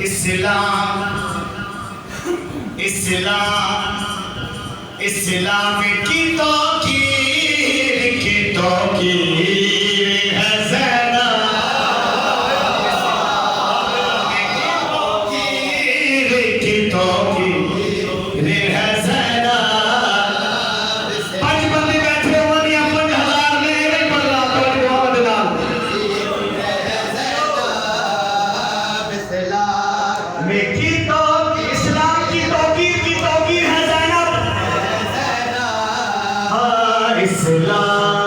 इस्लाम इस्लाम इस्लाम की तौकीर है ज़ैनब की तौकीर है ज़ैनब। पांच बंदे बैठे हुए हैं 5000 में नहीं पढ़ रहा तो मोहम्मद नाम में की तो इस्लाम की तौकीर है ज़ैनब। हाँ इस्लाम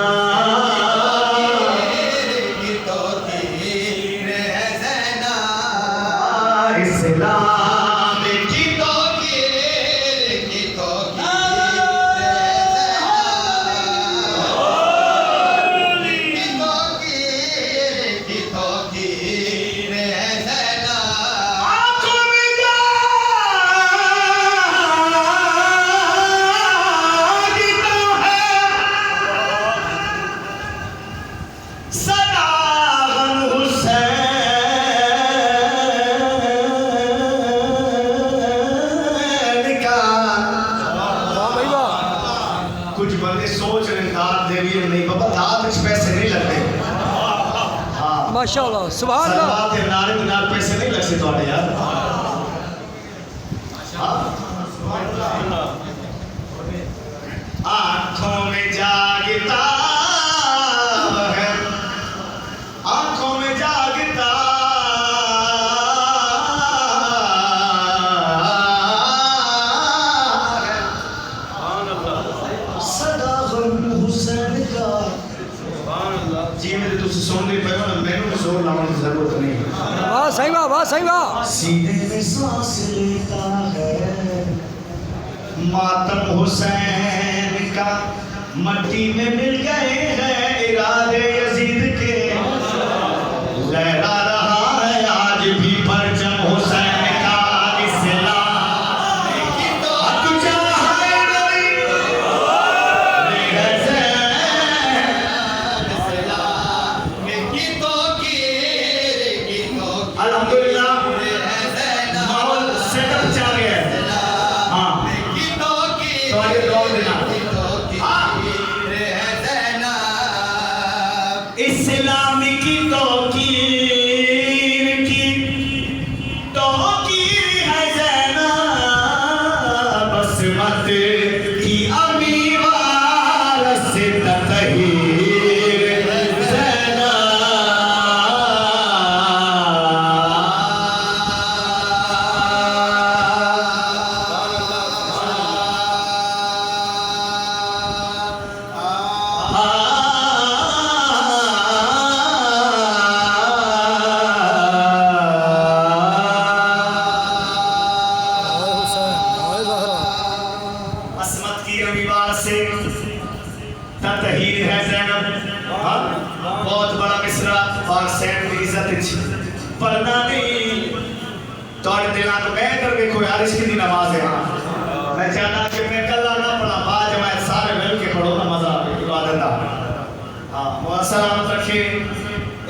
की कुछ बंदे सोच रहे दाद देवी नहीं बाबा दाद में पैसे नहीं लगते। हाँ माशाअल्लाह सुभान अल्लाह सलवात के नारे के नाल पैसे नहीं लगते तुम्हारे यार। आंखों में जागता है आंखों में जागता जी मेरे तुझसे सुन नहीं पाया ना मैंने भी जोर लाने की जरूरत नहीं। वाह सही वाह सीने में सांस लेता है मातम हुसैन का मट्टी में मिल गए हैं इरादे यजीद के लहरा रहा है आज भी परचम हुसैन का। इस्लाम की तो अल्हम्दुलिल्लाह माहौल सेटअप चल गया है। हाँ तो आगे दौड़ देना। इस्लाम की तौकीर है ज़ैनब बसमत की अमीवार से ततहीर असमत की अमीवार से ततहीर है ज़ैनब। बहुत बड़ा मिसरा और सैन की इज्जत पढ़ना नहीं तोड़े दिला तो मैं कर देखो यार इसकी दी नमाज है। मैं चाहता कि मैं कल्ला ना पढ़ा बाद जमात सारे मिल के पढ़ो ना मजा आवे इबादत दा। हाँ मौला सलामत रखे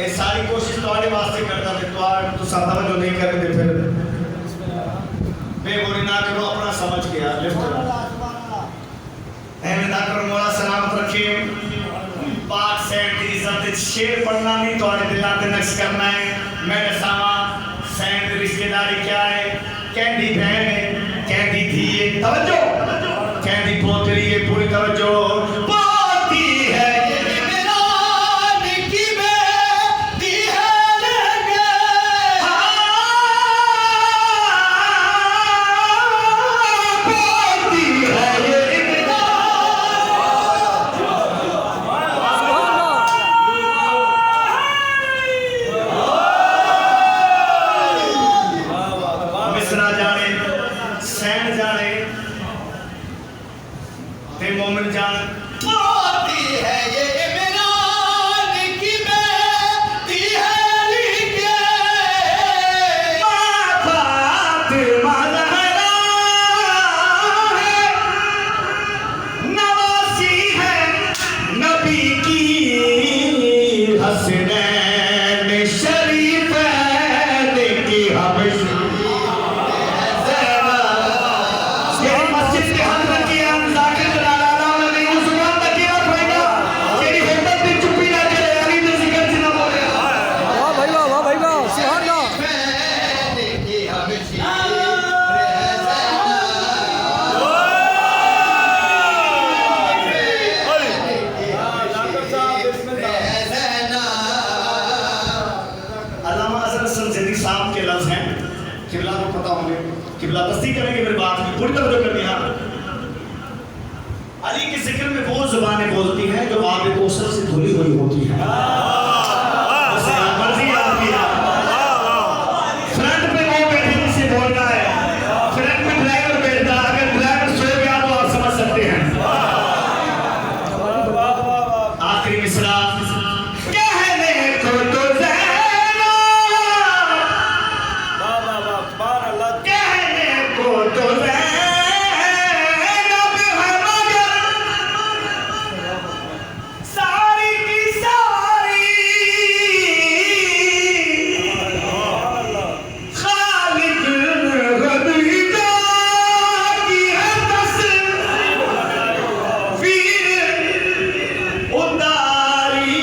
ये सारी कोशिश तोड़े वास्ते करता है तो तू सादा जो नहीं करेंगे फिर बेगोरी ना करो अपना समझ के यार लिफ्ट ना करो। मौला सलामत रखे पाक सैन की इज्जत शेर पढ़ना नहीं तोड़े दिला ते नक्श करना है। मेरे सामा सैन की रिश्तेदारी क्या है कहती बहन है कहती थी ये तवज्जो कहती पोतरी है पूरी तवज्जो पोती है मोमिन जान मोती है ये इमरान की बेटी है लिखे फातिमा ज़हरा है नवासी है नबी की हसनैन शरीफैन की हबशी किबला को पता होंगे, किबला तस्दीक करेंगे मेरी बात की, पूरी तवज्जो करनी है। अली के जिक्र में वो जुबानें बोलती हैं जो आब कौसर से धुली हुई होती हैं। मर्जी आपकी है। फ्रंट पे वो बैठे जिससे बोलना है, फ्रंट में ड्राइवर बैठता, अगर ड्राइवर सो गया तो आप समझ सकते हैं। आखिरी मिसरा कहने को तो कहने को तो सारी की सारी खालिद गदीदा की है तस्वीर उतारी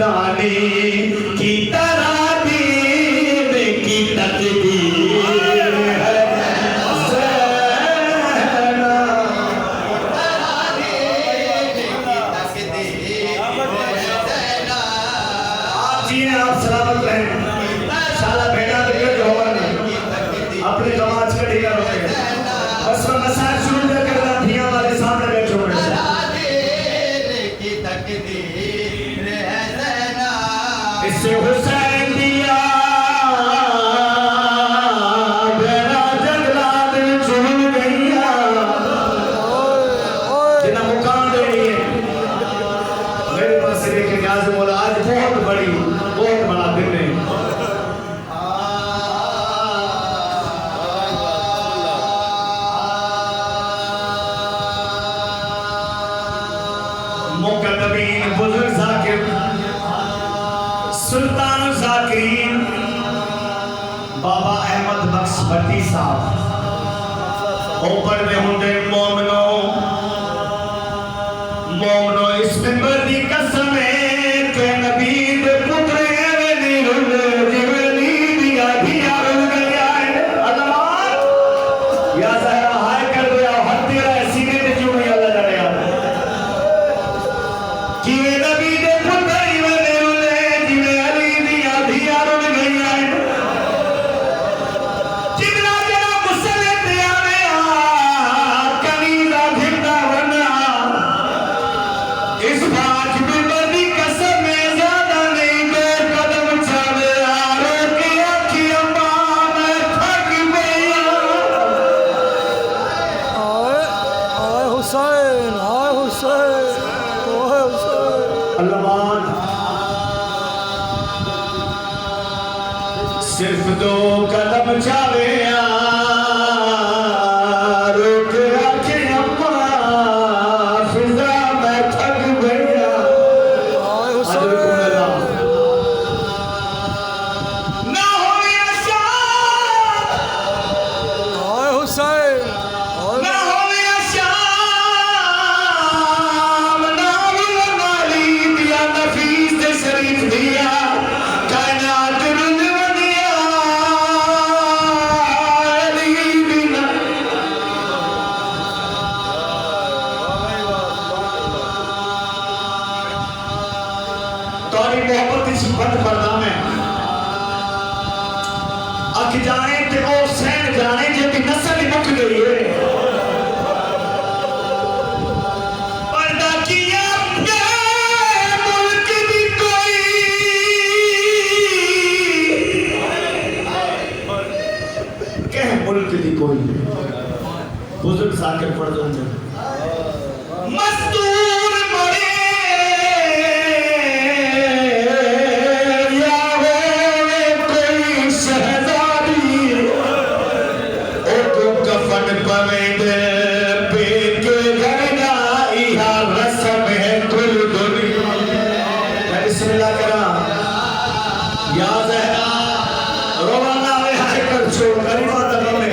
दानी की तरह दीन की तकदीर है ज़ैना। आप जी आप सलामत रहें। शाला बेटा दिक्कत जो होगा नहीं, अपने समाज का ढीला रखें। बस मैं मसाज शुरू न करना, धिया वाले सामने बैठो मेरे से। इससे हुसैन दिया बेरा जगलाद चुन गईया, जिन्हें मुकाम देनी है मेरे पास से लेके न्याज़ मौला। आज बहुत बड़ा दिन है। मुक़द्दमीन बुज़ुर्ग ज़ाकिर सुल्तान ज़ाकिरीन बाबा अहमद बख्श भट्टी साहब ऊपर में होंगे मोमनो इस मिंबर दी कसम है कि नबी दे पुत्र एवेली रुल जिवेली दिया दिया रुल गया है। अल्लाह या ज़हरा हाय कर दिया, हर तेरा सीने में क्यों नहीं अल्लाह लड़या कि नबी दे पुत्र एवेली रुल जिवेली दिया दिया रुल गया है। जितना जरा मुसले दिया में कनीज़ा धिंदा बना इस बात में बड़ी कसम में ज़्यादा नहीं दो कदम चले आरो की आँखियाँ मैं थक गई। आए हुसैन, आए हुसैन, आए हुसैन। अल्लाह सिर्फ दो कदम चले आरो की आँखियाँ फिजा मैं थक गई। आए हुसैन। ना हो या शाम, आए हुसैन। ना हो या शाम, ना हो वाली दिया नफीस दे शरीफ दिया कायनात रुल दिया अली बिना। तोरी मोहब्बत इस बंद पर्दा में अख जाने ते ओ सहन जाने जेदी नस्ल ही मुक गई है। पर्दा किया ये मुल्क दी कोई कह मुल्क दी कोई बुजुर्ग ज़ाकिर पढ़ दो मस्तूर मरे या होवे कोई शहजादी ओ को कफन पवेंदे पे के घर गाई हा रस्म है कुल दुनिया। मैं बिस्मिल्लाह करा या ज़हरा रोवाना वे हाय कर छोड़ गरीबा दा रोने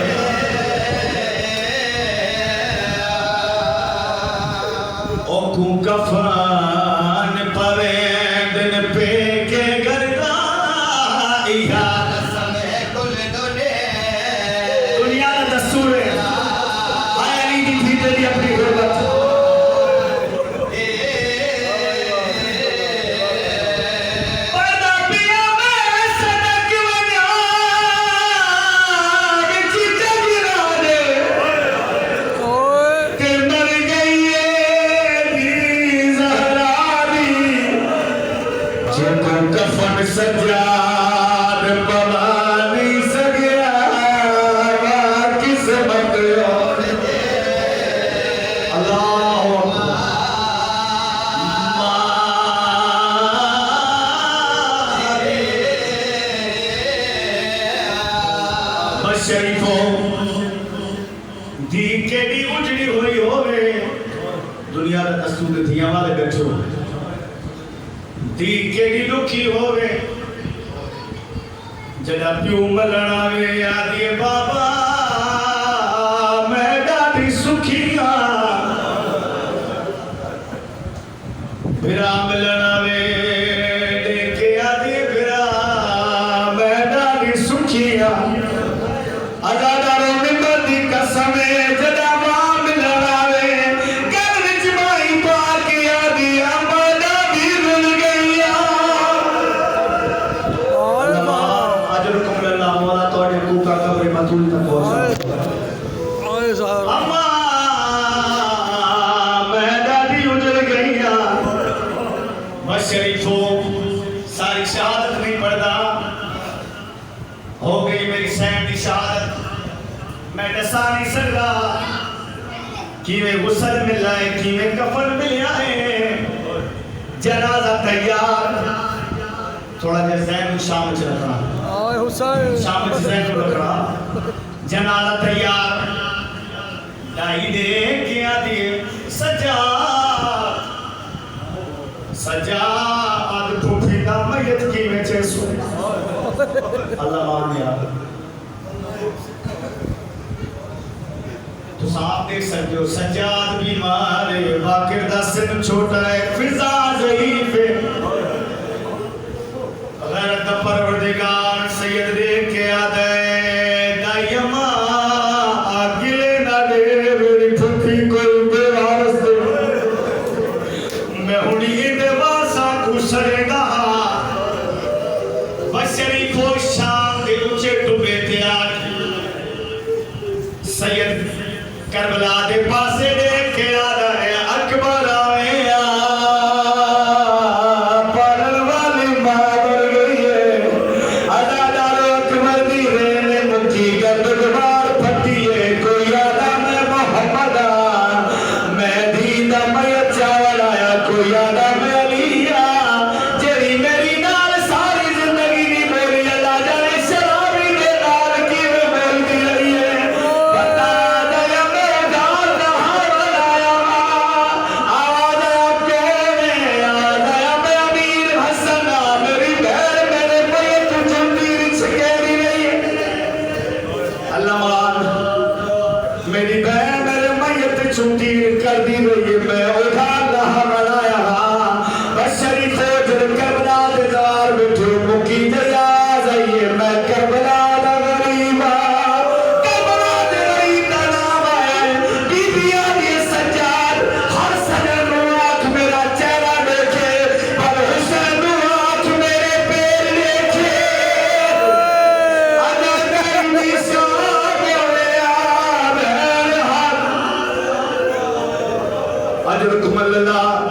ओ को कफन पवेंदे पे के घर गाई हा रस्म है कुल दुनिया का दस्तूर है। हाय अली दी थी तेरी अपनी गुरबत पर्दा पिया शरीफो दी केडी उजड़ी हुई होवे दुनिया दा दस्तूर धियां वाले बैठो दी केडी दुखी होवे जदा प्यू मलण आवे आदि बाबा मैं ॾाढी सुखी बिरा मिलण आवे देखे आदि बिरा मैं ॾाढी सुखी अदा डारो मिंबर दी कसम जदा मां मिलण आवे घर विच माई पाक आदि अम्मा ॾाढी रुल गई अजर कुमला मौला तोड़े कूका कब्र मथुल तक पहुंच आए साहब अम्मा मैं ॾाढी उजड़ गई बस शरीफो सारी शहादत नहीं पढ़दा हो गई मेरी सैन की शहादत मैं दसा नहीं सकता किवें गुसल मिला है किवें कफन मिलया है जनाजा तैयार थोड़ा जिहा ज़हन शाम च रखना आए हुसैन शाम च ज़हन रखना जनाजा तैयार लाई दे के आदि सजा सजा आद फूफी दा मयत किवें चेसो अल्लाह मान गया तो साहब देख सकते हो सज्जाद बीमार है वाकिर दा सिर छोटा है फिजा ज़ईफ है गैरत दा परवरदिगार सैयद देख के आदे दायमा आगिले ना दे मेरी फूफी कोई बेवारस दे मैं हुनी इंदे वासा कुशरेगा बशर